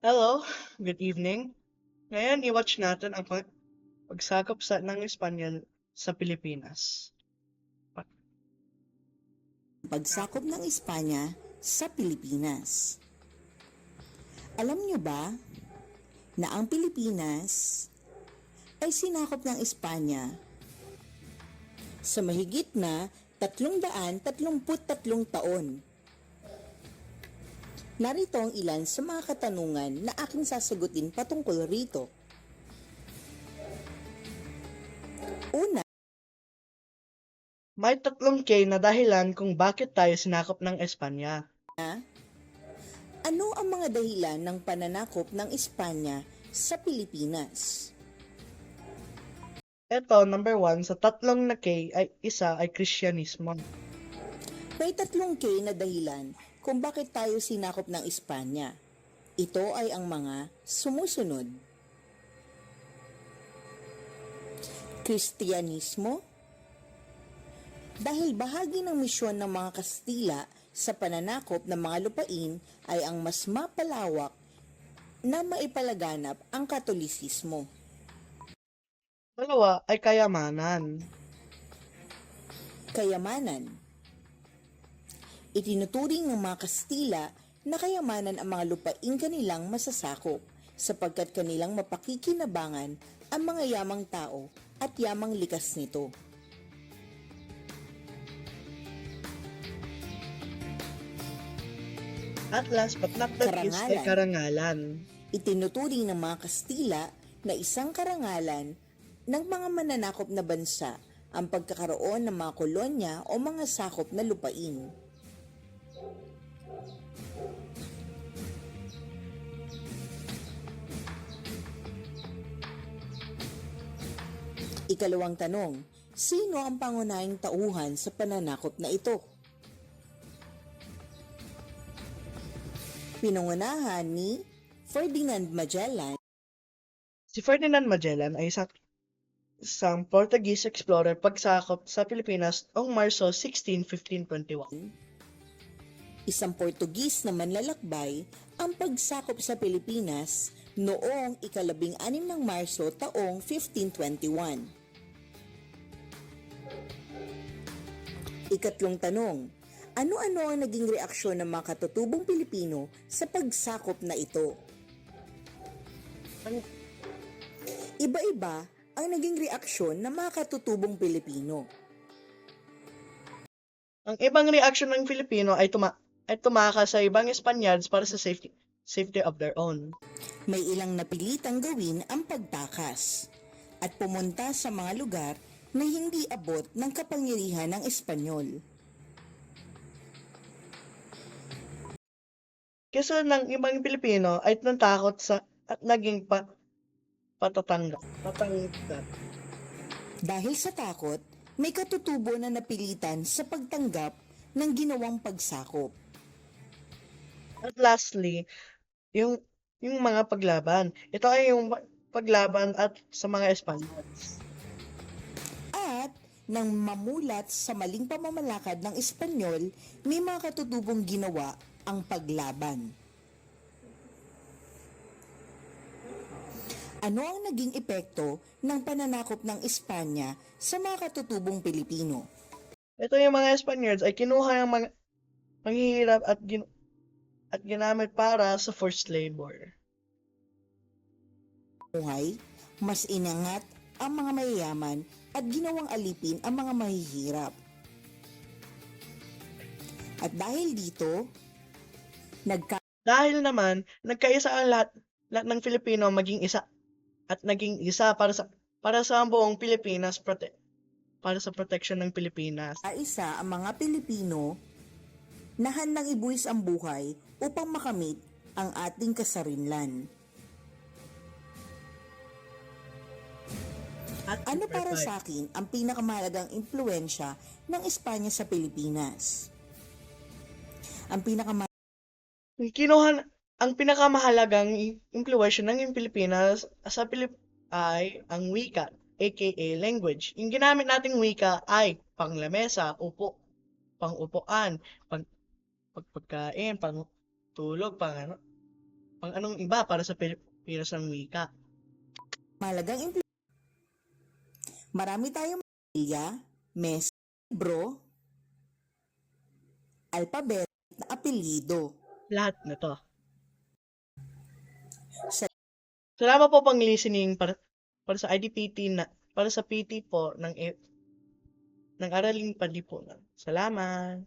Hello, good evening. Ngayon, i-watch natin ang pagsakop ng Espanyol sa Pilipinas. Pagsakop ng Espanya sa Pilipinas. Alam niyo ba na ang Pilipinas ay sinakop ng Espanya sa mahigit na 333 taon? Narito ang ilan sa mga katanungan na aking sasagutin patungkol rito. Una, May 3K na dahilan kung bakit tayo sinakop ng Espanya. ano ang mga dahilan ng pananakop ng Espanya sa Pilipinas? Ito, number 1, sa 3 ay isa ay Kristyanismo. May 3K na dahilan kung bakit tayo sinakop ng Espanya. Ito ay ang mga sumusunod. Kristyanismo. Dahil bahagi ng misyon ng mga Kastila sa pananakop ng mga lupain ay ang mas mapalawak na maipalaganap ang Katolisismo. Dalawa ay kayamanan. Kayamanan. Itinuturing ng mga Kastila na kayamanan ang mga lupain kanilang masasakop sapagkat kanilang mapakikinabangan ang mga yamang tao at yamang likas nito. At last but not the least ay karangalan. Itinuturing ng mga Kastila na isang karangalan ng mga mananakop na bansa ang pagkakaroon ng mga kolonya o mga sakop na lupain. Ikalawang tanong, sino ang pangunahing tauhan sa pananakop na ito? Pinangunahan ni Ferdinand Magellan. Si Ferdinand Magellan ay isang Portuguese explorer pagsakop sa Pilipinas noong Marso 16, 1521. Isang Portugis na manlalakbay ang pagsakop sa Pilipinas noong ika-16 ng Marso taong 1521. Ikatlong tanong, ano-ano ang naging reaksyon ng mga katutubong Pilipino sa pagsakop na ito? Iba-iba ang naging reaksyon ng mga katutubong Pilipino. Ang ibang reaksyon ng Filipino ay tumakas sa ibang Spaniards para sa safety of their own. May ilang napilitang gawin ang pagtakas at pumunta sa mga lugar na hindi abot ng kapangyarihan ng Espanyol. Kesa ng ibang Pilipino ay natakot at naging patatanggap. Dahil sa takot, may katutubo na napilitan sa pagtanggap ng ginawang pagsakop. At lastly, yung mga paglaban. Ito ay yung paglaban at sa mga Espanyol. At nang mamulat sa maling pamamalakad ng Espanyol, may mga katutubong ginawa ang paglaban. Ano ang naging epekto ng pananakop ng Espanya sa mga katutubong Pilipino? Ito yung mga Spaniards ay kinuha ng mga manghihirap at ginamit para sa forced labor. Mas inangat ang mga mayayaman at ginawang alipin ang mga mahihirap. At dahil dito, Dahil naman, nagkaisa ang lahat ng Filipino maging isa at naging isa para sa buong Pilipinas para sa protection ng Pilipinas. Isa ang mga Pilipino na handang ibuwis ang buhay upang makamit ang ating kasarinlan. Ano para sa akin ang pinakamahalagang impluwensya ng Espanya sa Pilipinas? Ang pinakamahalagang impluwensya ng Pilipinas sa ay ang wika, aka language. Yung ginamit nating wika ay panglamesa, pangupuan, pagkain, pangtulog, pang anong iba para sa Pilipinas ng wika. Malagang marami tayong pamilya, mesa, libro, alpabet, at apelyido. Lahat na to. Sa Salamat po pang listening para sa IDPT para sa PT po ng Araling Panlipunan. Salamat.